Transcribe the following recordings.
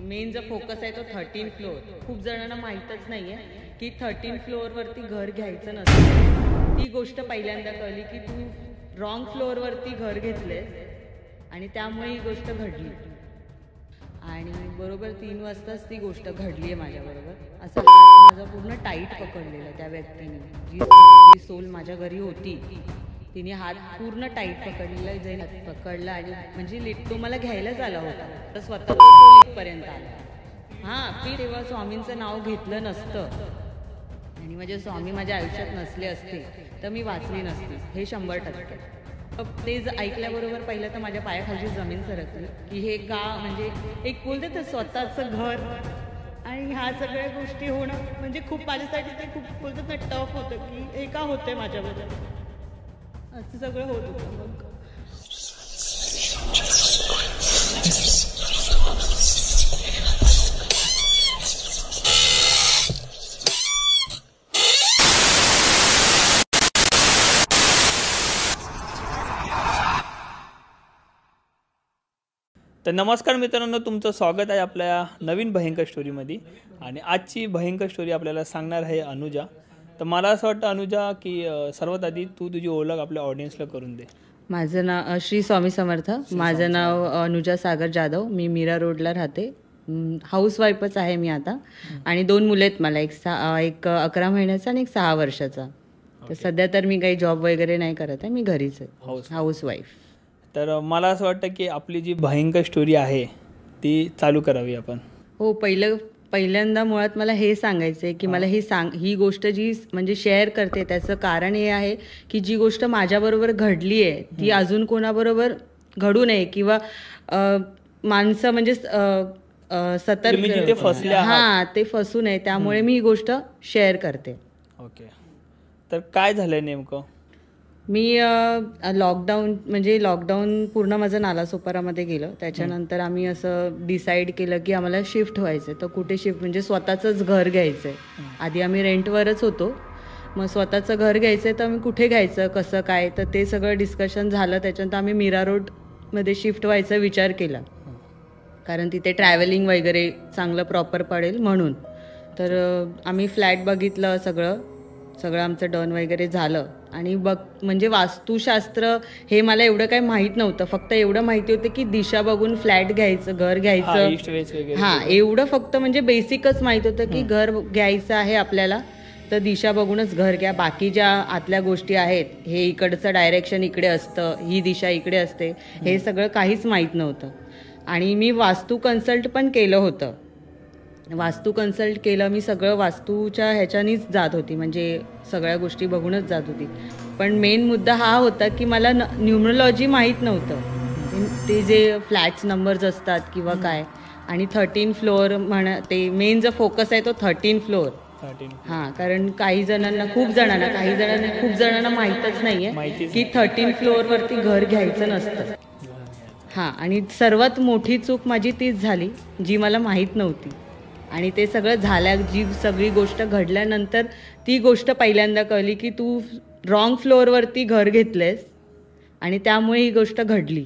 Main जो focus आहे तो 13 फ्लोअर. खूप जणांना माहीतच नाहीये की 13 फ्लोअरवरती घर घ्यायचं नसतं. ती गोष्ट पहिल्यांदा कळली की तू रॉंग फ्लोअरवरती घर घेतलेस आणि त्यामुळे ही गोष्ट घडली. आणि बरोबर 3 वाजताच ती गोष्ट घडली आहे माझ्याबरोबर. असं हात माझा पूर्ण टाईट पकडलेला त्या व्यक्तीने. जी सोल माझ्या घरी होती तिने हात पूर्ण टाईट पकडलेला. जे पकडला आणि म्हणजे तो मला घ्यायलाच आला होता तर स्वतः सोल इथपर्यंत आला. मी तेव्हा स्वामींचं नाव घेतलं नसतं आणि माझे स्वामी माझ्या आयुष्यात नसले असते तर मी वाचली नसती, हे 100%. ते ऐकल्याबरोबर पहिलं तर माझ्या पायाखालची जमीन सरकली की हे का, म्हणजे एक बोलते तर स्वतःचं घर आणि ह्या सगळ्या गोष्टी होणं म्हणजे खूप माझ्यासाठी ते खूप बोलतात ना टफ होतं की हे का होतंय माझ्याबरोबर, असं सगळं होत होतं. मग तर नमस्कार मित्रांनो, तुमचं स्वागत आहे आपल्या नवीन भयंकर स्टोरीमध्ये. आणि आजची भयंकर स्टोरी आपल्याला सांगणार आहे अनुजा. तर मला असं वाटतं अनुजा की सर्वात आधी तू तुझी ओळख आपल्या ऑडियन्सला करून दे. माझं नाव श्री स्वामी समर्थ. माझं नाव अनुजा सागर जाधव. मी मीरा रोडला राहते. हाऊसवाईफच आहे मी आता. आणि 2 मुलं आहेत मला, एक 11 महिन्याचा आणि एक 6 वर्षाचा. तर सध्या तर मी काही जॉब वगैरे नाही करत आहे, मी घरीच आहे, हाऊसवाईफ. तर मला असं वाटतं की आपली जी भयंकर स्टोरी आहे ती चालू करावी आपण. हो, पहिल्यांदा मुळात मला हे सांगायचं आहे की मला ही गोष्ट जी म्हणजे शेअर करते त्याचं कारण हे आहे की जी गोष्ट माझ्याबरोबर घडली आहे ती अजून कोणाबरोबर घडू नये किंवा माणसं म्हणजे सतर्क ते फसू नये, त्यामुळे मी ही गोष्ट शेअर करते. ओके, तर काय झालंय नेमकं? मी लॉकडाऊन पूर्ण माझं नालासोपारामध्ये गेलं. त्याच्यानंतर आम्ही असं डिसाईड केलं की आम्हाला शिफ्ट व्हायचं आहे. तर कुठे शिफ्ट म्हणजे स्वतःचंच घर घ्यायचं आहे. आधी आम्ही रेंटवरच होतो, मग स्वतःचं घर घ्यायचं आहे तर आम्ही कुठे घ्यायचं, कसं काय, तर ते सगळं डिस्कशन झालं. त्याच्यानंतर आम्ही मीरा रोडमध्ये शिफ्ट व्हायचा विचार केला, कारण तिथे ट्रॅव्हलिंग वगैरे चांगलं प्रॉपर पडेल म्हणून. तर आम्ही फ्लॅट बघितलं, सगळं आमचं डन वगैरे झालं. आणि म्हणजे वास्तुशास्त्र हे मला एवढं काही माहीत नव्हतं. फक्त एवढं माहिती होतं की दिशा बघून फ्लॅट घ्यायचं, घर घ्यायचं, एवढं फक्त म्हणजे बेसिकच माहित होतं की घर घ्यायचं आहे आपल्याला तर दिशा बघूनच घर घ्या. बाकी ज्या आतल्या गोष्टी आहेत, हे इकडचं डायरेक्शन इकडे असतं, ही दिशा इकडे असते, हे सगळं काहीच माहीत नव्हतं. आणि मी वास्तू कन्सल्ट पण केलं होतं. मी सगळं वास्तूच्या ह्याच्यानीच जात होती, म्हणजे सगळ्या गोष्टी बघूनच जात होती. पण मेन मुद्दा हा होता की मला न्यूमरोलॉजी माहीत नव्हतं, ते जे फ्लॅट्स नंबर्स असतात किंवा काय. आणि 13 फ्लोअर ते मेन जो फोकस आहे तो 13 फ्लोअर. कारण काही जणांना खूप जणांना माहीतच नाहीये की 13 फ्लोअरवरती घर घ्यायचं नसतं. आणि सर्वात मोठी चूक माझी तीच झाली जी मला माहीत नव्हती. आणि ते सगळं जी सगळी गोष्ट घडल्यानंतर ती गोष्ट पहिल्यांदा कळली की तू रॉंग फ्लोअरवरती घर घेतलेस आणि त्यामुळे ही गोष्ट घडली.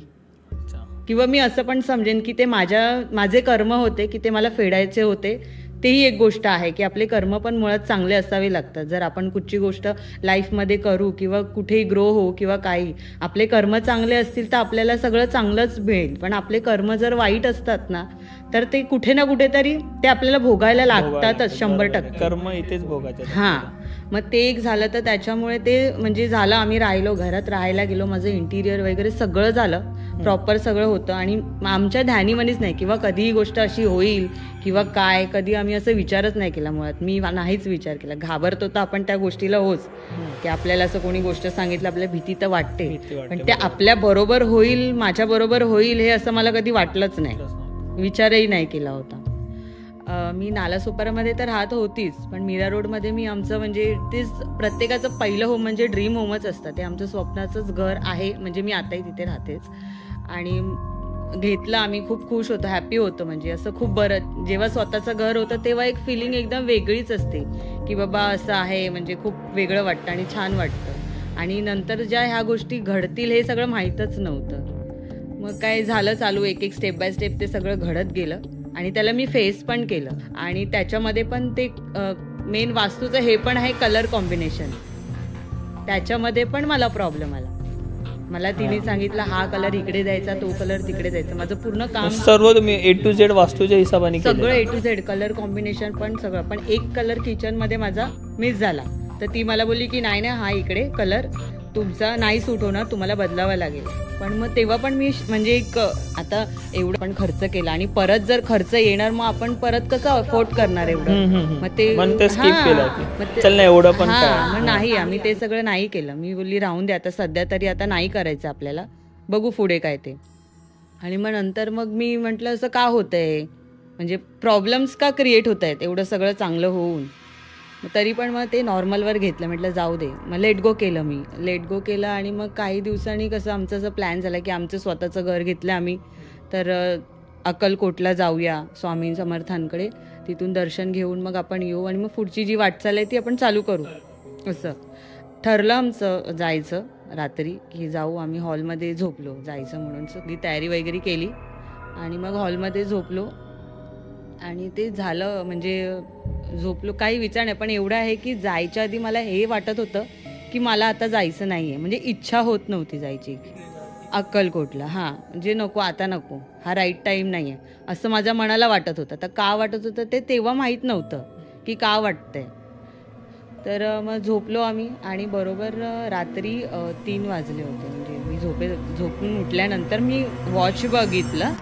किंवा मी असं पण समजेन की ते माझे कर्म होते की ते मला फेडायचे होते. तेही एक गोष्ट आहे की आपले कर्म पण मुळात चांगले असावे लागतात. जर आपण कुठची गोष्ट लाईफमध्ये करू किंवा कुठेही ग्रो हो किंवा काही, आपले कर्म चांगले असतील तर आपल्याला सगळं चांगलंच मिळेल. पण आपले कर्म जर वाईट असतात ना तर ते कुठे ना कुठेतरी ते आपल्याला भोगायला लागतातच 100%. कर्म इथेच भोगायचं. मग ते एक झालं. तर त्याच्यामुळे ते म्हणजे झालं, आम्ही घरात राहायला गेलो. माझं इंटिरियर वगैरे सगळं झालं, प्रॉपर सगळं होतं. आणि आमच्या ध्यानीमध्येच नाही किंवा कधीही गोष्ट अशी होईल किंवा काय, कधी आम्ही असं विचारच नाही केला. मुळात मी नाहीच विचार केला. घाबरतो तर आपण त्या गोष्टीला होच, की आपल्याला असं कोणी गोष्ट सांगितलं आपल्याला भीती तर वाटते, पण ते आपल्या बरोबर होईल, माझ्या बरोबर होईल हे असं मला कधी वाटलंच नाही, विचारही नाही केला होता. मी नालासोपारामध्ये तर राहत होतीच, पण मीरा रोडमध्ये मी आमचं म्हणजे तेच प्रत्येकाचं पहिलं होम म्हणजे ड्रीम होमच असतं. ते आमचं स्वप्नाचंच घर आहे. म्हणजे मी आताही तिथे राहतेच. आणि घेतलं आम्ही, खूप खुश होतो, हॅपी होतो. म्हणजे असं खूप बरं, जेव्हा स्वतःचं घर होतं तेव्हा एक फिलिंग एकदम वेगळीच असते की बाबा असं आहे, म्हणजे खूप वेगळं वाटतं आणि छान वाटतं. आणि नंतर ज्या ह्या गोष्टी घडतील हे सगळं माहीतच नव्हतं. मग काय झालं चालू, एक स्टेप बाय स्टेप ते सगळं घडत गेलं. आणि त्याला मी फेस पण केलं आणि त्याच्यामध्ये पण ते मेन वास्तूचं हे पण आहे कलर कॉम्बिनेशन, त्याच्यामध्ये पण मला प्रॉब्लेम आला. मला तिने सांगितलं हा कलर इकडे द्यायचा, तो कलर तिकडे द्यायचा. माझं पूर्ण काम सर्व तुम्ही A to Z वास्तूच्या हिशोबाने सगळं A to Z, colour combination पण सगळं. पण एक कलर किचनमध्ये माझा मिस झाला, तर ती मला बोलली की नाही हा इकडे कलर तुमचा नाही सूट होणार, तुम्हाला बदलावा लागेल. पण मग तेव्हा पण मी म्हणजे एक आता एवढं पण खर्च केला आणि परत जर खर्च येणार मग आपण परत कसं अफोर्ड करणार एवढं. मग ते स्किप केलं चल ना एवढं पण मग नाही, आम्ही ते सगळं नाही केलं. मी बोलली राहून दे आता सध्या तरी, आता नाही करायचं आपल्याला, बघू पुढे काय ते. आणि मग नंतर मग मी म्हटलं असं का होतंय, म्हणजे प्रॉब्लेम्स का क्रिएट होत आहेत एवढं सगळं चांगलं होऊन. तरी पण मग ते नॉर्मलवर घेतलं, म्हटलं जाऊ दे. मग लेट गो केलं आणि मग काही दिवसांनी कसं आमचं असं प्लॅन झाला की आमचं स्वतःचं घर घेतलं आम्ही, तर अक्कलकोटला जाऊया स्वामी समर्थांकडे, तिथून दर्शन घेऊन मग आपण येऊ आणि मग पुढची जी वाटचाल आहे ती आपण चालू करू. असं ठरलं आमचं जायचं. रात्री की जाऊ, आम्ही हॉलमध्ये झोपलो जायचं म्हणून, सगळी तयारी वगैरे केली आणि मग हॉलमध्ये झोपलो आणि ते झालं. म्हणजे झोपलो काही विचार नाही, पण एवढं आहे की जायच्या आधी मला हे वाटत होतं की मला आता जायचं नाही आहे, म्हणजे इच्छा होत नव्हती जायची अक्कलकोटला. हां म्हणजे नको, आता नको, हा राईट टाईम नाही आहे असं माझ्या मनाला वाटत होतं. तर का वाटत होतं ते तेव्हा माहीत नव्हतं की का वाटतंय. तर मग झोपलो आम्ही आणि बरोबर रात्री 3 वाजले होते. म्हणजे मी झोपून उठल्यानंतर मी वॉच बघितलं,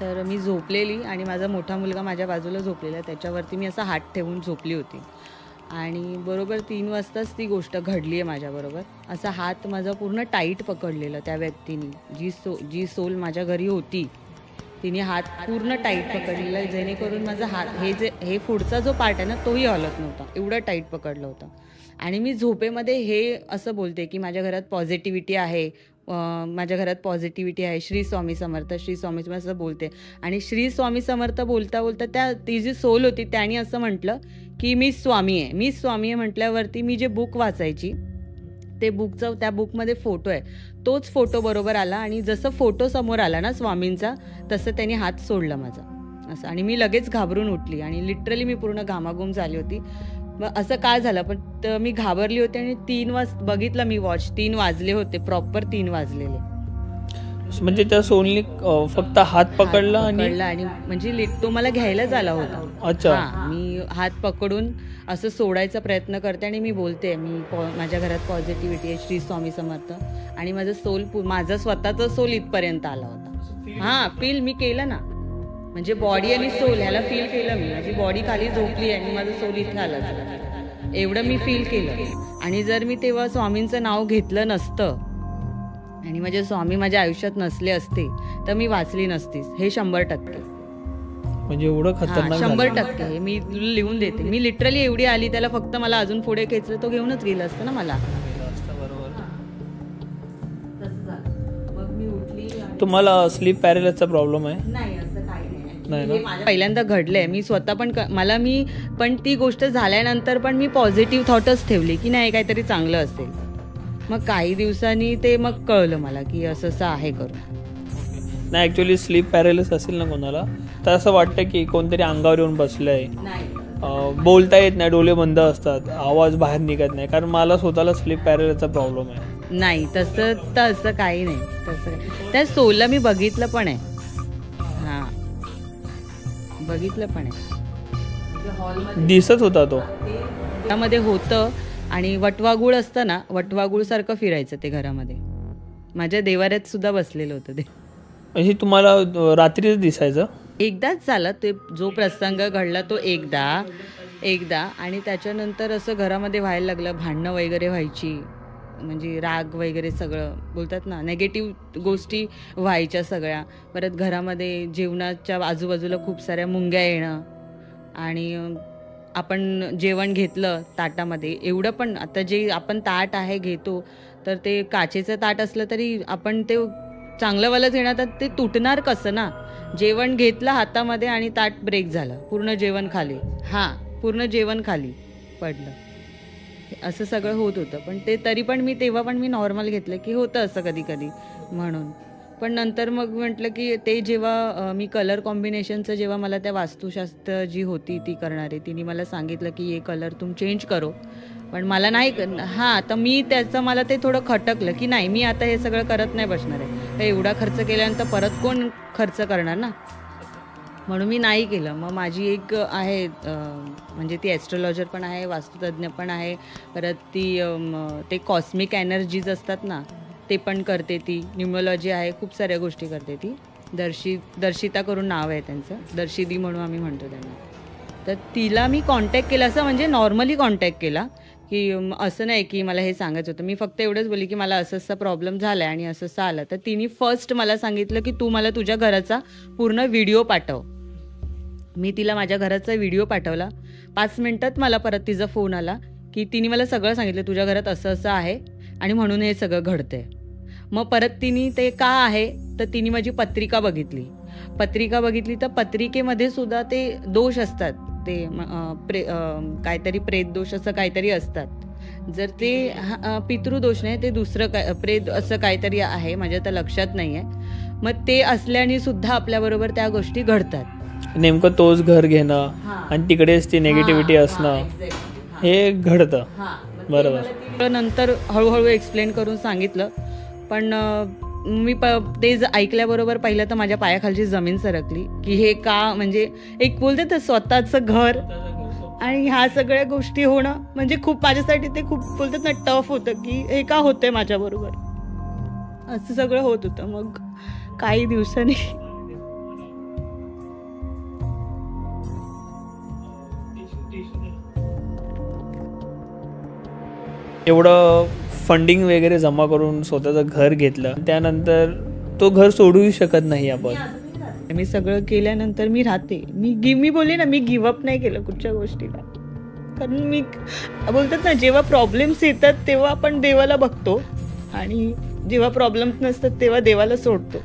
तर मी झोपलेली आणि माझा मोठा मुलगा माझ्या बाजूला झोपलेला, त्याच्यावरती मी असा हात ठेवून झोपली होती. आणि बरोबर 3 वाजताच ती गोष्ट घडली आहे माझ्याबरोबर. असा हात माझा पूर्ण टाईट पकडलेला त्या व्यक्तीने, जी सोल माझ्या घरी होती तिने हात पूर्ण टाईट पकडलेला, जेणेकरून माझा हात हे पुढचा जो पार्ट आहे ना तोही हलत नव्हता, एवढं टाईट पकडलं होतं. आणि मी झोपेमध्ये हे असं बोलते की माझ्या घरात पॉझिटिव्हिटी आहे, श्री स्वामी समर्थ असं बोलते. आणि श्री स्वामी समर्थ बोलता बोलता ती जी सोल होती त्याने असं म्हटलं की मी स्वामी आहे म्हटल्यावरती मी जे बुक वाचायची त्या बुकमध्ये फोटो आहे, तोच फोटो बरोबर आला आणि जसं फोटो समोर आला ना स्वामींचा तसं त्यांनी हात सोडला माझा असं. आणि मी लगेच घाबरून उठली आणि लिटरली मी पूर्ण घामाघूम झाली होती. मग असं काय झालं, पण मी घाबरली होती आणि 3 वाजता बघितलं मी वॉच, 3 वाजले होते, प्रॉपर 3 वाजलेले. म्हणजे त्या सोलनी फक्त हात पकडला आणि म्हणजे तो मला घ्यायलाच आला होता. अच्छा. मी हात पकडून असं सोडायचा प्रयत्न करते आणि मी बोलते माझ्या घरात पॉझिटिव्हिटी आहे, श्री स्वामी समर्थ. आणि माझा स्वतःचा सोल इथपर्यंत आला होता. फील मी केलं ना, म्हणजे बॉडी आणि सोल ह्याला फील केलं मी. माझी बॉडी खाली झोपली आणि माझं सोल इथे आलं, एवढं मी फील केलं. आणि जर मी तेव्हा स्वामींचं नाव घेतलं नसतं आणि माझे स्वामी माझ्या आयुष्यात नसले असते तर मी वाचली नसतीस, हे 100%. म्हणजे एवढं खतरनाक 100% हे मी लिहून देते. मी लिटरली एवढी आली, त्याला फक्त मला अजून पुढे खेचलं तो घेऊनच गेला असतं ना मला. मग मी उठली. तुम्हाला स्लीप पॅरालिसिसचा प्रॉब्लेम आहे? नाही, असं काही नाही. पहिल्यांदा घडलंय. मी स्वतः पण ती गोष्ट झाल्यानंतर पण मी पॉझिटिव्ह थॉटच ठेवली की नाही काहीतरी चांगलं असेल. मग काही दिवसांनी ते मग कळलं मला की असं आहे करून. नाही, ॲक्च्युली स्लीप पॅरालिसिस असेल ना कोणाला तर असं वाटतं की कोणतरी अंगावर येऊन बसलंय, बोलता येत नाही, डोळे बंद असतात, आवाज बाहेर निघत नाही. कारण मला स्वतःला स्लीप पॅरालिसिसचा प्रॉब्लेम आहे. नाही, तसं काही नाही. त्या सोलला मी बघितलं पण आहे. बघितलं पण आहे, दिसत होता तो त्यामध्ये होतं. आणि वटवागुळ असतं ना, वटवागुळ सारखं फिरायचं ते घरामध्ये. माझ्या देवाऱ्यात सुद्धा बसलेलं होतं ते. म्हणजे तुम्हाला रात्रीच दिसायचं? एकदाच झालं ते, जो प्रसंग घडला तो एकदा. आणि त्याच्यानंतर असं घरामध्ये व्हायला लागलं, भांडणं वगैरे व्हायची, म्हणजे राग वगैरे सगळं बोलतात ना, नेगेटिव्ह गोष्टी व्हायच्या सगळ्या. परत घरामध्ये जेवणाच्या आजूबाजूला खूप साऱ्या मुंग्या येणं. आणि आपण जेवण घेतलं ताटामध्ये, एवढं पण आता जे आपण ताट आहे घेतो तर ते काचेचं ताट असलं तरी आपण ते चांगलंवालंच घेणार, तर ते तुटणार कसं ना. जेवण घेतलं हातामध्ये आणि ताट ब्रेक झालं, पूर्ण जेवण खाली पडलं. असं सगळं होत होतं. पण ते तरी पण तेव्हा पण मी नॉर्मल घेतलं की होतं असं कधी कधी म्हणून. पण नंतर मग म्हटलं की ते जेव्हा मी कलर कॉम्बिनेशनचं जेव्हा मला त्या वास्तुशास्त्र जी होती ती करणारी तिने मला सांगितलं की हे कलर तुम चेंज करो, पण मला नाही हां, तर मी त्याचं मला ते थोडं खटकलं की नाही, मी आता हे सगळं करत नाही बसणार आहे. तर एवढा खर्च केल्यानंतर परत कोण खर्च करणार ना, म्हणून मी नाही केलं. मग माझी एक आहे म्हणजे ती ॲस्ट्रोलॉजर पण आहे, वास्तुतज्ञ पण आहे, परत ती ते कॉस्मिक एनर्जीज असतात ना ते पण करते ती, न्यूमरोलॉजी आहे, खूप साऱ्या गोष्टी करते ती. दर्शिता करून नाव आहे त्यांचं, दर्शिदी म्हणून आम्ही म्हणतो त्यांना. तर तिला मी कॉन्टॅक्ट केला, असं म्हणजे नॉर्मली कॉन्टॅक्ट केला की असं नाही की मला हे सांगायचं होतं. मी फक्त एवढंच बोलली की मला असं असा प्रॉब्लेम झाला आहे आणि असं असं आलं. तर तिने फर्स्ट मला सांगितलं की तू मला तुझ्या घराचा पूर्ण व्हिडिओ पाठव. मी तिला माझ्या घराचा व्हिडिओ पाठवला. 5 मिनिटात मला परत तिचा फोन आला की तिने मला सगळं सांगितलं, तुझ्या घरात असं असं आहे आणि म्हणून हे सगळं घडतंय. मग परत तिने ते का आहे तर तिने माझी पत्रिका बघितली तर पत्रिकेमध्ये सुद्धा ते दोष असतात, ते काहीतरी प्रेतदोष असं काहीतरी असतात. जर ते पितृदोष नाही, ते दुसरं काय प्रेत असं काहीतरी आहे, माझ्या तर लक्षात नाही आहे. मग ते असल्याने सुद्धा आपल्याबरोबर त्या गोष्टी घडतात. नेमकं तोच घर घेणं आणि तिकडेच ती नेगेटिव्हिटी असणं हे घडतं. बरोबर. नंतर हळूहळू एक्सप्लेन करून सांगितलं, पण मी ते ऐकल्याबरोबर पहिलं तर माझ्या पायाखालची जमीन सरकली की हे का, म्हणजे एक बोलते तर स्वतःचं घर आणि ह्या सगळ्या गोष्टी होणं म्हणजे खूप माझ्यासाठी ते खूप बोलतात ना टफ होतं की हे का होतंय माझ्याबरोबर, असं सगळं होत होतं. मग काही दिवसांनी एवढं फंडिंग वगैरे जमा करून स्वतःचं घर घेतलं, त्यानंतर तो घर सोडूही शकत नाही आपण. मी सगळं केल्यानंतर मी राहते, मी बोलले ना, मी गिव्हअप नाही केलं कुठच्या गोष्टीला. कारण मी बोलतात ना, जेव्हा प्रॉब्लेम्स येतात तेव्हा आपण देवाला बघतो आणि जेव्हा प्रॉब्लेम्स नसतात तेव्हा देवाला सोडतो.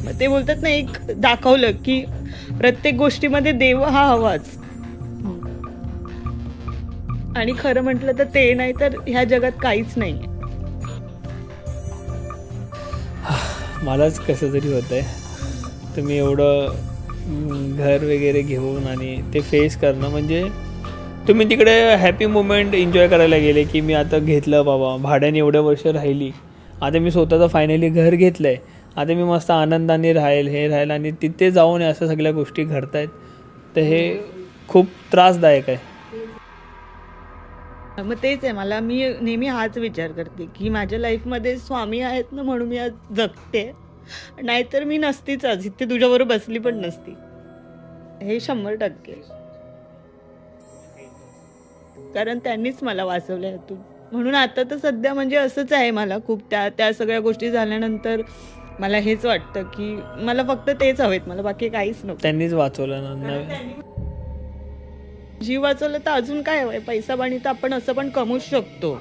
मग ते बोलतात ना, एक दाखवलं की प्रत्येक गोष्टीमध्ये देव हा हवाच. आणि खरं म्हटलं तर ते नाही तर ह्या जगात काहीच नाही. मलाच कसं तरी होतंय, तुम्ही एवढं घर वगैरे घेऊन आणि ते फेस करणं, म्हणजे तुम्ही तिकडे हॅपी मोमेंट एन्जॉय करायला गेले की मी आता घेतलं बाबा, भाड्याने एवढ्या वर्ष राहिली, आता मी स्वतःचं फायनली घर घेतलं आहे, आता मी मस्त आनंदाने राहील आणि तिथे जाऊन अशा सगळ्या गोष्टी घडतायत, तर हे खूप त्रासदायक आहे. मग तेच आहे, मला मी नेहमी हाच विचार करते की माझ्या लाईफमध्ये स्वामी आहेत ना म्हणून मी आज जगते, नाहीतर मी नसतीच आज इथे तुझ्याबरोबर बसली पण नसती. हे 100%, कारण त्यांनीच मला वाचवलं यातून. म्हणून आता तर सध्या म्हणजे असंच आहे, मला खूप त्या सगळ्या गोष्टी झाल्यानंतर मला हेच वाटतं की मला फक्त तेच हवेत, मला बाकी काहीच नको. त्यांनीच वाचवलं ना, जीव वाचवलं तर अजून काय हवंय, पैसा पाणी तर आपण असं पण कमवूच शकतो.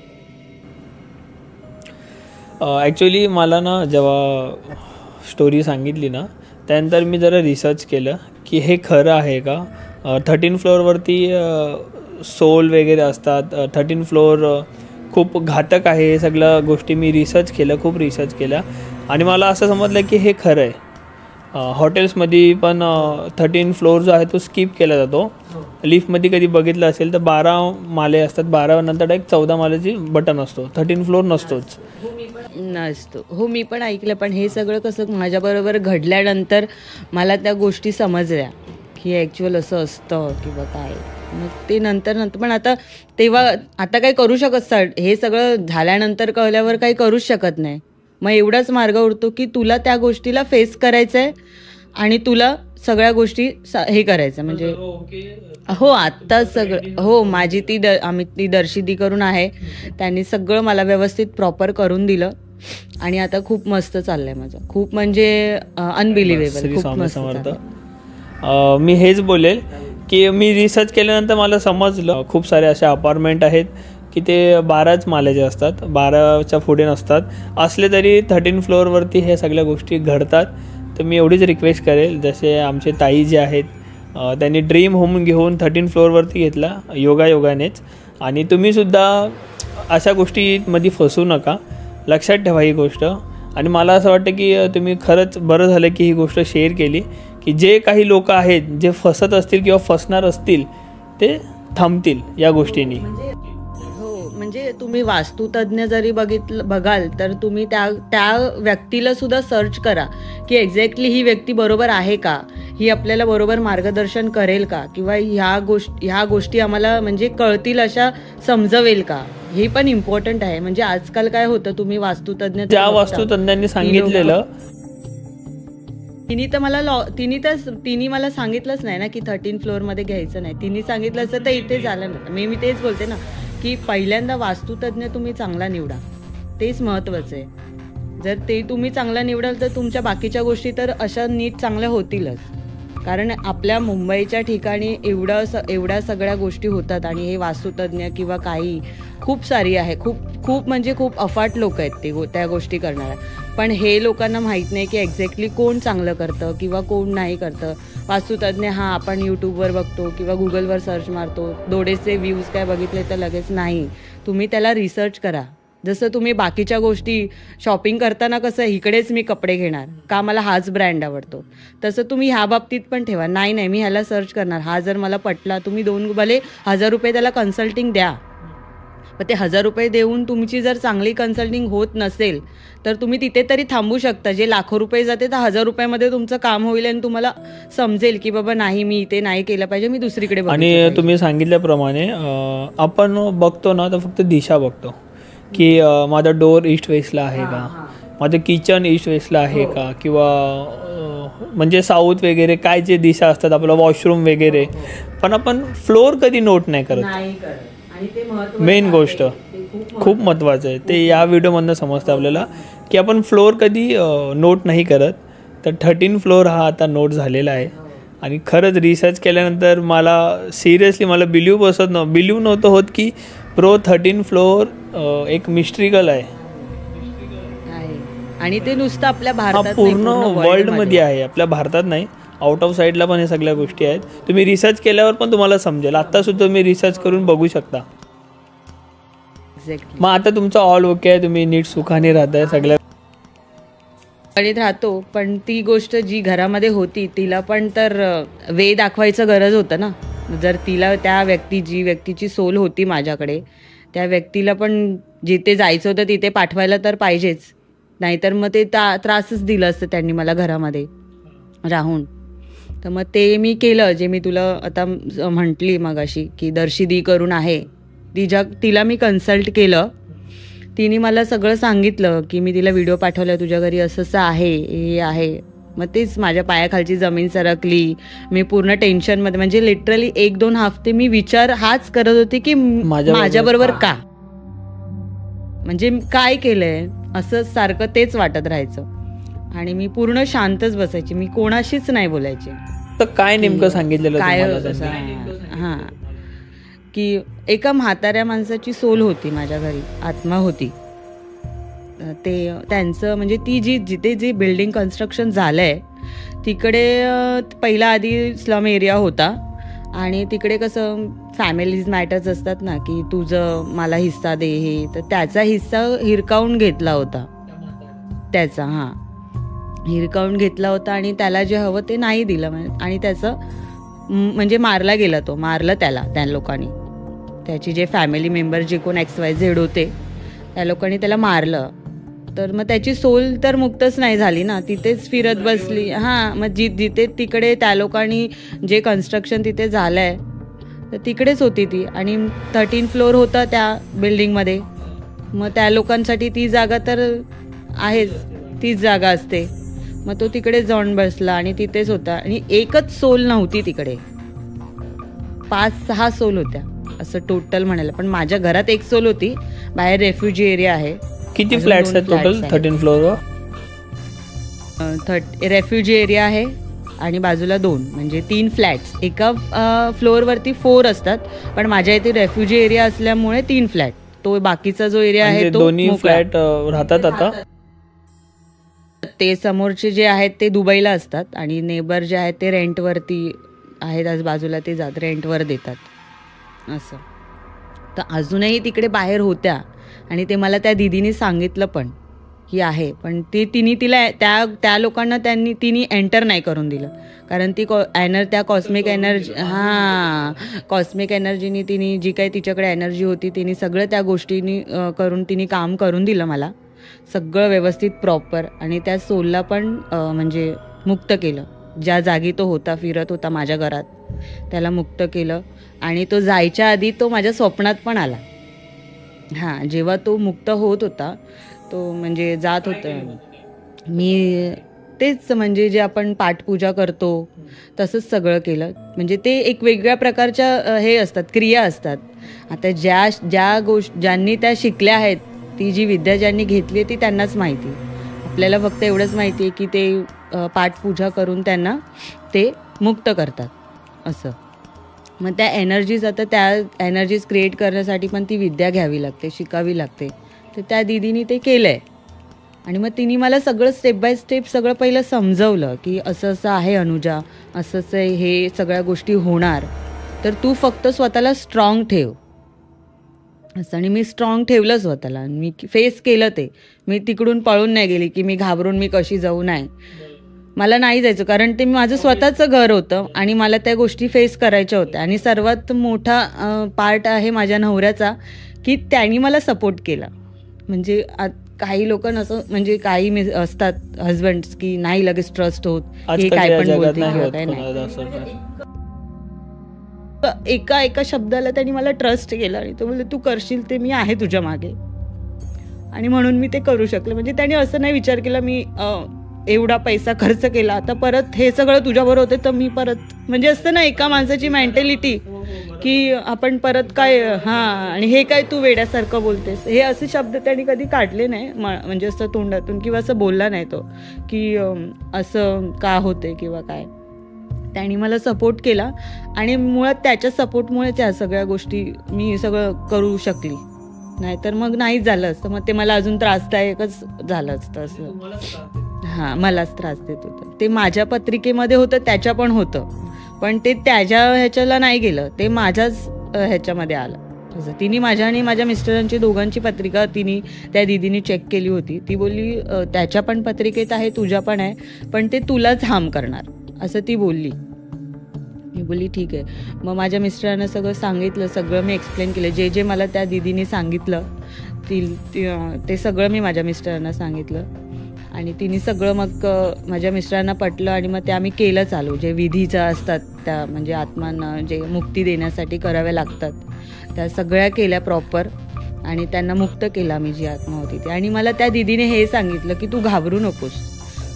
ॲक्च्युली मला ना जेव्हा स्टोरी सांगितली ना, त्यानंतर मी जरा रिसर्च केलं की हे खरं आहे का. 13 फ्लोअरवरती सोल वगैरे असतात, 13 फ्लोअर खूप घातक आहे, हे सगळ्या गोष्टी मी खूप रिसर्च केल्या आणि मला असं समजलं की हे खरं आहे. हॉटेल्समध्ये पण 13 फ्लोअर जो आहे तो स्किप केला जातो. लिफ्टमध्ये कधी बघितलं असेल तर 12 माले असतात, 12 नंतर डायरेक्ट 14 मालेची बटन असतो, 13 फ्लोअर नसतोच. हो, मी पण ऐकलं, पण हे सगळं कसं माझ्याबरोबर घडल्यानंतर मला त्या गोष्टी समजल्या की ॲक्च्युअल असं असतं किंवा काय. मग ते नंतर पण आता काही करू शकत, हे सगळं झाल्यानंतर कळल्यावर काही करूच शकत नाही. मग एवढाच मार्ग उरतो की तुला त्या गोष्टीला फेस करायचं आहे आणि तुला सगळ्या गोष्टी हे करायचं. म्हणजे हो, आत्ता सगळं हो, माझी आम्ही ती दर्शिदी करून आहे, त्यांनी सगळं मला व्यवस्थित प्रॉपर करून दिलं आणि आता खूप मस्त चाललंय माझं, खूप म्हणजे अनबिलिव्हेबल, खूप मस्त. मी हेच बोलेल की मी रिसर्च केल्यानंतर मला समजलं खूप सारे असे अपार्टमेंट आहेत की ते 12च माल्याचे असतात, 12च्या पुढे नसतात. असले तरी 13 फ्लोअरवरती हे सगळ्या गोष्टी घडतात. तर मी एवढीच रिक्वेस्ट करेल, जसे आमचे ताई जे आहेत त्यांनी ड्रीम होम घेऊन 13 फ्लोअरवरती घेतला योगानेच, आणि तुम्हीसुद्धा अशा गोष्टीमध्ये फसू नका. लक्षात ठेवा ही गोष्ट. आणि मला असं वाटतं की तुम्ही खरंच बरं झालं की ही गोष्ट शेअर केली, की जे काही लोक आहेत जे फसत असतील किंवा फसणार असतील ते थांबतील या गोष्टींनी. हो, म्हणजे तुम्ही वास्तुतज्ञ जरी बघाल तर तुम्ही त्या व्यक्तीला सुद्धा सर्च करा की एक्झॅक्टली ही व्यक्ती बरोबर आहे का, ही आपल्याला बरोबर मार्गदर्शन करेल का, किंवा ह्या गोष्टी आम्हाला म्हणजे कळतील अशा समजवेल का, हे पण इम्पॉर्टंट आहे. म्हणजे आजकाल काय होतं, तुम्ही वास्तुतज्ञ त्या वास्तुतज्ञांनी सांगितलेलं तिने मला सांगितलंच नाही ना की 13 फ्लोअरमध्ये घ्यायचं नाही. तिने सांगितलं असतं तर इथे झालं ना. मी तेच बोलते ना की पहिल्यांदा वास्तुतज्ञ तुम्ही चांगला निवडा, तेच महत्त्वाचं आहे. जर ते तुम्ही चांगला निवडाल तर तुमच्या बाकीच्या गोष्टी तर अशा नीट चांगल्या होतीलच. कारण आपल्या मुंबईच्या ठिकाणी एवढ्या सगळ्या गोष्टी होतात आणि हे वास्तुतज्ञ किंवा काही खूप सारी आहे, खूप म्हणजे खूप अफाट लोक आहेत त्या गोष्टी करणाऱ्या. पण हे लोकांना माहीत नाही की एक्झॅक्टली कोण चांगलं करतं किंवा कोण नाही करतं. वास्तुतज्ञ आपण यूट्यूबवर बघतो किंवा गुगलवर सर्च मारतो, थोडेसे व्ह्यूज काय बघितले तर लगेच नाही. तुम्ही त्याला रिसर्च करा. जसं तुम्ही बाकीच्या गोष्टी शॉपिंग करताना कसं इकडेच मी कपडे घेणार का, मला हाच ब्रँड आवडतो, तसं तुम्ही ह्या बाबतीत पण ठेवा. नाही मी ह्याला सर्च करणार, हा जर मला पटला, तुम्ही भले 1000 रुपये त्याला कन्सल्टिंग द्या. पण ते 1000 रुपये देऊन तुमची जर चांगली कन्सल्टिंग होत नसेल तर तुम्ही तिथे तरी थांबू शकता. जे लाखो रुपये जाते तर 1000 रुपयामध्ये तुमचं काम होईल आणि तुम्हाला समजेल की बाबा नाही, मी इथे नाही केलं पाहिजे, मी दुसरीकडे. आणि तुम्ही सांगितल्याप्रमाणे आपण बघतो ना तर फक्त दिशा बघतो की माझा डोअर ईस्ट वेस्टला आहे का, माझं किचन ईस्ट वेस्टला आहे का, किंवा म्हणजे साऊथ वगैरे काय जे दिशा असतात, आपलं वॉशरूम वगैरे. पण आपण फ्लोअर कधी नोट नाही करत. मेन गोष्ट खूप महत्त्वाचं आहे ते या व्हिडिओमधनं समजतं आपल्याला की आपण फ्लोअर कधी नोट नाही करत. तर 13 फ्लोअर हा आता नोट झालेला आहे. आणि खरंच रिसर्च केल्यानंतर मला सिरियसली बिलीव्ह नव्हतं होत की 13 फ्लोअर एक मिस्ट्रिकल आहे आणि ते नुसतं आपल्या भारतात पूर्ण वर्ल्डमध्ये आहे, आपल्या भारतात नाही, आउट ऑफ साईडला पण हे सगळ्या गोष्टी आहेत. तुम्ही रिसर्च केल्यावर पण तुम्हाला समजेल. आता सुद्धा तुम्ही रिसर्च करून बघू शकता. मग आता तुमचं ऑल ओके आहे, तुम्ही नीट सुखाने राहताय, सगळ्या गणित राहतो. पण ती गोष्ट जी घरामध्ये होती तिला पण तर वे दाखवायचं गरज होतं ना. जर तिला जी व्यक्तीची सोल होती माझ्याकडे, त्या व्यक्तीला पण जिथे जायचं होतं तिथे पाठवायला तर पाहिजेच. नाहीतर मग ते त्रासच दिलं असतं त्यांनी मला घरामध्ये राहून. तर मग ते मी केलं जे मी तुला आता म्हटली मगाशी की दर्शिदी करून आहे, तिला मी कन्सल्ट केलं. तिने मला सगळं सांगितलं की मी तिला व्हिडिओ पाठवला, तुझ्या घरी असं आहे, हे आहे. मग तेच माझ्या पायाखालची जमीन सरकली. मी पूर्ण टेन्शनमध्ये, म्हणजे लिटरली 1-2 हफ्ते मी विचार हाच करत होते की माझ्याबरोबर का, म्हणजे काय केलंय असं सारखं तेच वाटत राहायचं. आणि मी पूर्ण शांतच बसायची, मी कोणाशीच नाही बोलायचे. तर काय नेमकं सांगितलेलं काय हां, की एका म्हाताऱ्या माणसाची सोल होती माझ्या घरी, आत्मा होती. ते त्यांचं म्हणजे जिथे जी बिल्डिंग कन्स्ट्रक्शन झालंय तिकडे पहिला आधी स्लम एरिया होता आणि तिकडे कसं फॅमिलीज मॅटर्स असतात ना की तुझं मला हिस्सा दे, हे. तर त्याचा हिस्सा हिरकावून घेतला होता त्याचा. हिरकावून घेतला होता आणि त्याला जे हवं ते नाही दिलं. आणि त्याचं म्हणजे मारलं त्याला त्या लोकांनी. त्याची जे फॅमिली मेंबर जे कोण XYZ होते त्या लोकांनी त्याला मारलं. तर मग त्याची सोल तर मुक्तच नाही झाली ना, तिथेच फिरत बसली. मग जिथे तिकडे त्या लोकांनी जे कन्स्ट्रक्शन तिथे झालंय तर तिकडेच होती ती. आणि 13 फ्लोअर होता त्या बिल्डिंगमध्ये. मग त्या लोकांसाठी ती जागा तर आहेच, तीच जागा असते. मग तो तिकडे जाऊन बसला आणि तिथेच होता. आणि एकच सोल नव्हती तिकडे, 5-6 सोल होत्या असं टोटल म्हणायला. पण माझ्या घरात एक सोल होती, बाहेर रेफ्युजी एरिया आहे. किती फ्लॅट्स आहेत टोटल 13 फ्लोअरवर? रेफ्युजी एरिया आहे आणि बाजूला 2, म्हणजे 3 फ्लॅट्स. एका फ्लोअरवरती 4 असतात, पण माझ्या इथे रेफ्युजी एरिया असल्यामुळे 3 फ्लॅट. तो बाकीचा जो एरिया आहे तो दोन्ही फ्लॅट राहतात. आता ते समोरचे जे आहेत ते दुबईला असतात आणि नेबर जे आहेत ते रेंटवरती आहेत, आज बाजूला ते रेंटवर देतात असं. तर अजूनही तिकडे बाहेर होत्या आणि ते मला त्या दिदीने सांगितलं पण ही आहे, पण तिने तिला त्या लोकांना तिने एंटर नाही करून दिलं, कारण ती त्या कॉस्मिक एनर्जी कॉस्मिक एनर्जीनी तिने जी काही तिच्याकडे एनर्जी होती तिने सगळं त्या गोष्टींनी करून तिने काम करून दिलं मला सगळं व्यवस्थित प्रॉपर. आणि त्या सोलला पण म्हणजे मुक्त केलं. ज्या जागी तो होता, फिरत होता माझ्या घरात, त्याला मुक्त केलं. आणि तो जायच्या आधी तो माझ्या स्वप्नात पण आला. जेव्हा तो मुक्त होत होता, तो म्हणजे जात होता, मी तेच म्हणजे जे आपण पाठपूजा करतो तसंच सगळं केलं. म्हणजे ते एक वेगळ्या प्रकारच्या हे असतात, क्रिया असतात. आता ज्यांनी त्या शिकल्या आहेत, ती जी विद्या ज्यांनी घेतली आहे ती त्यांनाच माहिती. आपल्याला फक्त एवढंच माहिती आहे की ते पाठपूजा करून त्यांना ते मुक्त करतात असं. मग त्या एनर्जीज, आता त्या एनर्जीज क्रिएट करण्यासाठी पण ती विद्या घ्यावी लागते, शिकावी लागते. तर त्या दीदीनी ते केलं आहे. आणि मग तिने मला सगळं स्टेप बाय स्टेप सगळं पहिलं समजवलं की असं असं आहे अनुजा, असंच आहे, हे सगळ्या गोष्टी होणार, तर तू फक्त स्वतःला स्ट्रॉंग ठेव असं. आणि मी स्ट्रॉंग ठेवलं स्वतःला, मी फेस केलं ते. मी तिकडून पळून नाही गेली की मी घाबरून मी कशी जाऊ, नाही, मला नाही जायचं, कारण ते माझं स्वतःचं घर होतं आणि मला त्या गोष्टी फेस करायच्या होत्या. आणि सर्वात मोठा पार्ट आहे माझ्या नवऱ्याचा, की त्यांनी मला सपोर्ट केला. म्हणजे काही लोक नसं, म्हणजे काही असतात हजबंड्स की नाही लगेच ट्रस्ट होत, की काय पण बोलते किंवा काय नाही. एका शब्दाला त्यांनी मला ट्रस्ट केला आणि तो बोलले तू करशील ते, मी आहे तुझ्या मागे. आणि म्हणून मी ते करू शकले. म्हणजे त्यांनी असं नाही विचार केला मी एवढा पैसा खर्च केला, आता परत हे सगळं तुझ्याबरोबर होते तर मी परत, म्हणजे असतं ना एका माणसाची मेंटॅलिटी की आपण परत काय, आणि हे काय तू वेड्यासारखं बोलतेस, हे असे शब्द त्यांनी कधी काढले नाही म्हणजे असं तोंडातून, किंवा असं बोलला नाही तो की असं का होते किंवा काय. त्यांनी मला सपोर्ट केला आणि मुळात त्याच्या सपोर्टमुळेच या सगळ्या गोष्टी मी सगळं करू शकली. नाहीतर मग नाहीच झालं असतं, मग ते मला अजून त्रासदायकच झालं असतं असं. मलाच त्रास देत होतं ते. माझ्या पत्रिकेमध्ये होतं, त्याच्या पण होतं, पण ते त्याच्या ह्याच्याला नाही गेलं, ते माझ्याच ह्याच्यामध्ये आलं. असं तिने माझ्या आणि माझ्या मिस्टरांची दोघांची पत्रिका त्या दीदीने चेक केली होती. ती बोलली त्याच्या पण पत्रिकेत आहे, तुझ्या पण आहे, पण ते तुलाच हार्म करणार असं ती बोलली. मी बोलली ठीक आहे. मग माझ्या मिस्टरांना सगळं सांगितलं, सगळं मी एक्सप्लेन केलं, जे मला त्या दीदीने सांगितलं ते सगळं मी माझ्या मिस्टरांना सांगितलं. आणि तिने सगळं मग माझ्या मिस्टरांना पटलं आणि मग ते आम्ही केलं चालू. जे विधीच्या असतात त्या, म्हणजे आत्मांना जे मुक्ती देण्यासाठी कराव्या लागतात, त्या सगळ्या केल्या प्रॉपर आणि त्यांना मुक्त केला मी, जी आत्मा होती ती. आणि मला त्या दीदीने हे सांगितलं की तू घाबरू नकोस,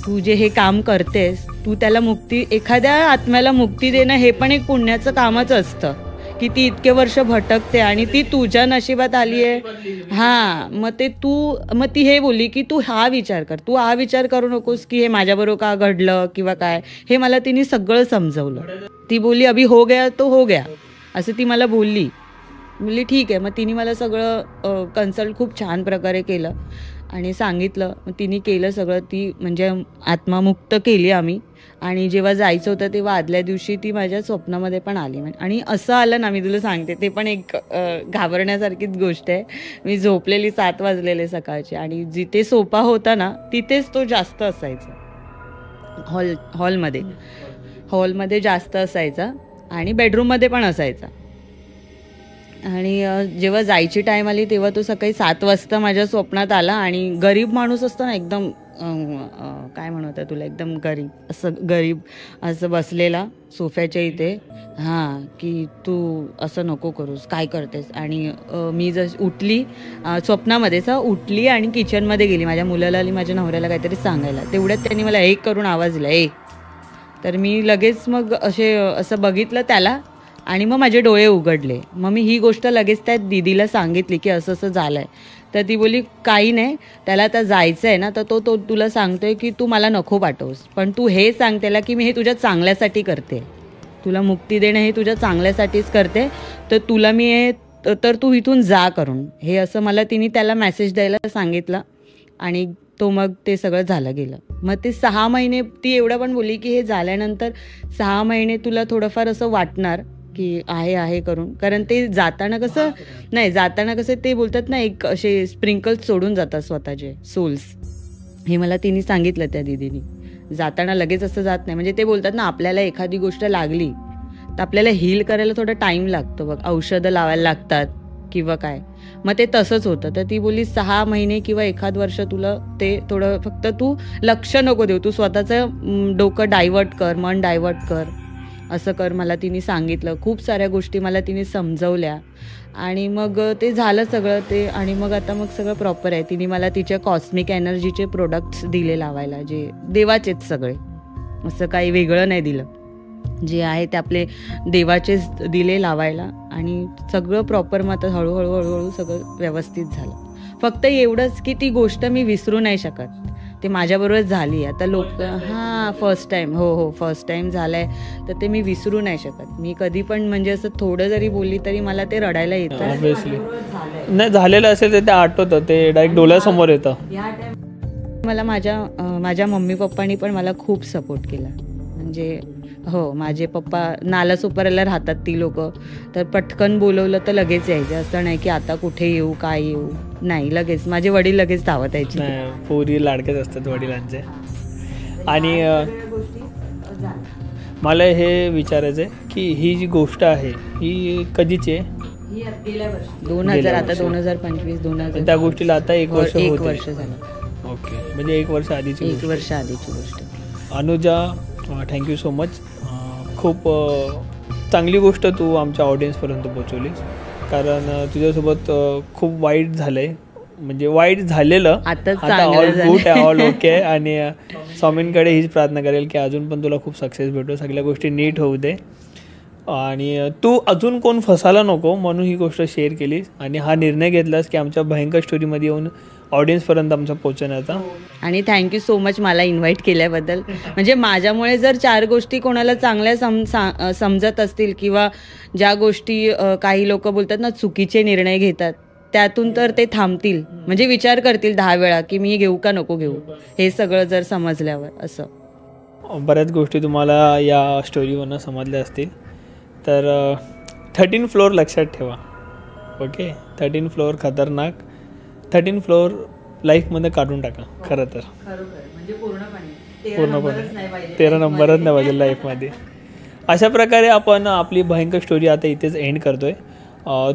तू जे हे काम करतेस, तू त्याला मुक्ती, एखाद्या आत्म्याला मुक्ती देणं हे पण एक पुण्याचं कामच असतं की ती इतके वर्ष भटकते आणि ती तुझ्या नशिबात आली आहे. मग ती हे बोलली की तू हा विचार कर, तू हा विचार करू नकोस की हे माझ्याबरोबर का घडलं किंवा काय. हे मला तिने सगळं समजवलं. ती बोलली अभी हो गया तो हो गया, असं ती मला बोलली ठीक आहे. मग तिने मला सगळं कन्सल्ट खूप छान प्रकारे केलं आणि सांगितलं. मग तिने केलं सगळं. ती म्हणजे आत्मामुक्त केली आम्ही. आणि जेव्हा जायचं होतं तेव्हा आदल्या दिवशी ती माझ्या स्वप्नामध्ये पण आली. आणि असं आलं ना, मी तुला सांगते, ते पण एक घाबरण्यासारखीच गोष्ट आहे. मी झोपलेली 7 वाजलेले सकाळचे आणि जिथे सोफा होता ना तिथेच तो जास्त असायचा. हॉलमध्ये जास्त असायचा आणि बेडरूममध्ये पण असायचा. आणि जेव्हा जायची टाईम आली तेव्हा तो सकाळी 7 वाजता माझ्या स्वप्नात आला. आणि गरीब माणूस असतो ना, एकदम काय म्हणत तुला, एकदम गरीब असं बसलेला सोफ्याच्या इथे, की तू असं नको करूस, काय करतेस. आणि मी उठली स्वप्नामध्येच, उठली आणि किचनमध्ये गेली. माझ्या मुलाला आणि माझ्या नवऱ्याला काहीतरी सांगायला. तेवढ्यात त्यांनी मला एक करून आवाज दिला, तर मी लगेच मग असं बघितलं त्याला आणि मग माझे डोळे उघडले. मग मी ही गोष्ट लगेच त्या दीदीला सांगितली की असं असं झालं आहे. तर ती बोलली काही नाही, त्याला आता जायचं आहे ना, तर तो तुला सांगतोय की तू मला नको पाठवस, पण तू हे सांग त्याला की मी हे तुझ्या चांगल्यासाठी करते, तुला मुक्ती देणं हे तुझ्या चांगल्यासाठीच करते, तर तुला मी हे, तर तू इथून जा करून. हे असं मला तिने त्याला मेसेज द्यायला सांगितलं. आणि तो मग ते सगळं झालं गेलं. मग ते 6 महिने ती एवढं पण बोलली की हे झाल्यानंतर 6 महिने तुला थोडंफार असं वाटणार की आहे करून, कारण ते जाताना कसं ते बोलतात ना, एक असे स्प्रिंकल्स सोडून जातात स्वतःचे सोल्स, हे मला तिने सांगितलं त्या दीदीनी. जाताना लगेच असं जात नाही. म्हणजे ते बोलतात ना, आपल्याला एखादी गोष्ट लागली तर आपल्याला हील करायला थोडा टाईम लागतो बघ, औषधं लावायला लागतात किंवा काय. मग ते तसंच होतं. तर ती बोलली 6 महिने किंवा एखाद वर्ष तुला ते थोडं, फक्त तू लक्ष नको देऊ, तू स्वतःचं डोकं डायवर्ट कर, मन डायवर्ट कर, असं कर. मला तिने सांगितलं, खूप साऱ्या गोष्टी मला तिने समजवल्या आणि मग ते झालं सगळं ते. आणि मग आता मग सगळं प्रॉपर आहे. तिने मला तिच्या कॉस्मिक एनर्जीचे प्रोडक्ट्स दिले लावायला, जे देवाचेच सगळे, असं काही वेगळं नाही दिलं. जे आहे ते आपले देवाचेच दिले लावायला आणि सगळं प्रॉपर. मग आता हळूहळू हळूहळू सगळं व्यवस्थित झालं. फक्त एवढंच की ती गोष्ट मी विसरू नाही शकत, ते माझ्याबरोबर झाली. आता लोक फर्स्ट टाईम, हो फर्स्ट टाईम झालं आहे, तर ते मी विसरू नाही शकत. मी कधी पण म्हणजे असं थोडं जरी बोलली तरी मला ते रडायला येतं. ऑब्विसली नाही झालेलं असेल तर ते आठवतं, ते डायरेक्ट डोळ्यासमोर येतं. मला माझ्या मम्मी पप्पांनी पण मला खूप सपोर्ट केला. म्हणजे हो, माझे पप्पा नालासोपाऱ्याला राहतात ती लोक, तर पटकन बोलवलं तर लगेच यायचे. असं नाही की आता कुठे येऊ, काय येऊ, नाही, लगेच माझे वडील लगेच धावत यायचे. नाही, पोरी लाडकेच असतात वडिलांचे. आणि मला हे विचारायचं आहे की ही जी गोष्ट आहे ही कधीची आहे? 2025 त्या गोष्टीला आता 1 वर्ष झालं. ओके, म्हणजे 1 वर्ष आधीची 1 वर्ष आधीची गोष्ट. Anuja, thank you so much. खूप चांगली गोष्ट तू आमच्या ऑडियन्सपर्यंत पोचवलीस, कारण तुझ्यासोबत खूप वाईट झालं आहे, म्हणजे वाईट झालेलं, आता ऑल गुड आहे, ऑल ओके. आणि स्वामींकडे हीच प्रार्थना करेल की अजून पण तुला खूप सक्सेस भेटो, सगळ्या गोष्टी नीट होऊ दे. आणि तू अजून कोण फसायला नको म्हणून ही गोष्ट शेअर केलीस आणि हा निर्णय घेतलास की आमच्या भयंकर स्टोरीमध्ये येऊन ऑडियन्सपर्यंत आमचा पोहोचण्याचा. आणि थँक्यू सो मच मला इन्व्हाइट केल्याबद्दल. म्हणजे माझ्यामुळे जर 4 गोष्टी कोणाला चांगल्या समजत असतील किंवा ज्या गोष्टी काही लोक बोलतात ना चुकीचे निर्णय घेतात, त्यातून तर ते थांबतील, म्हणजे विचार करतील 10 वेळा की मी घेऊ का नको घेऊ, हे सगळं जर समजल्यावर. असं बऱ्याच गोष्टी तुम्हाला या स्टोरीवरनं समजल्या असतील. तर 13 फ्लोअर लक्षात ठेवा. ओके, 13 फ्लोअर खतरनाक. 13 फ्लोअर लाईफमध्ये काढून टाका. खरं तर पूर्णपणे 13 नंबरच नाही पाहिजे लाईफमध्ये. अशा प्रकारे आपण आपली भयंकर स्टोरी आता इथेच एंड करतो आहे.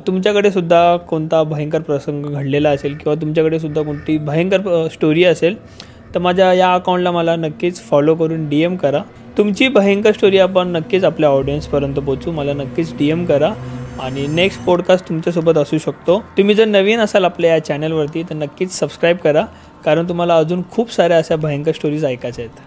तुमच्याकडे सुद्धा कोणता भयंकर प्रसंग घडलेला असेल किंवा तुमच्याकडे सुद्धा कोणती भयंकर स्टोरी असेल तर माझ्या या अकाउंटला मला नक्कीच फॉलो करून DM करा. तुमची भयंकर स्टोरी आपण नक्कीच आपल्या ऑडियन्सपर्यंत पोहोचू. मला नक्कीच DM करा आणि नेक्स्ट पॉडकास्ट तुमच्यासोबत असू शकतो. तुम्ही जर नवीन असाल आपल्या या चॅनलवरती तर नक्कीच सबस्क्राईब करा, कारण तुम्हाला अजून खूप साऱ्या अशा भयंकर स्टोरीज ऐकायच्या आहेत.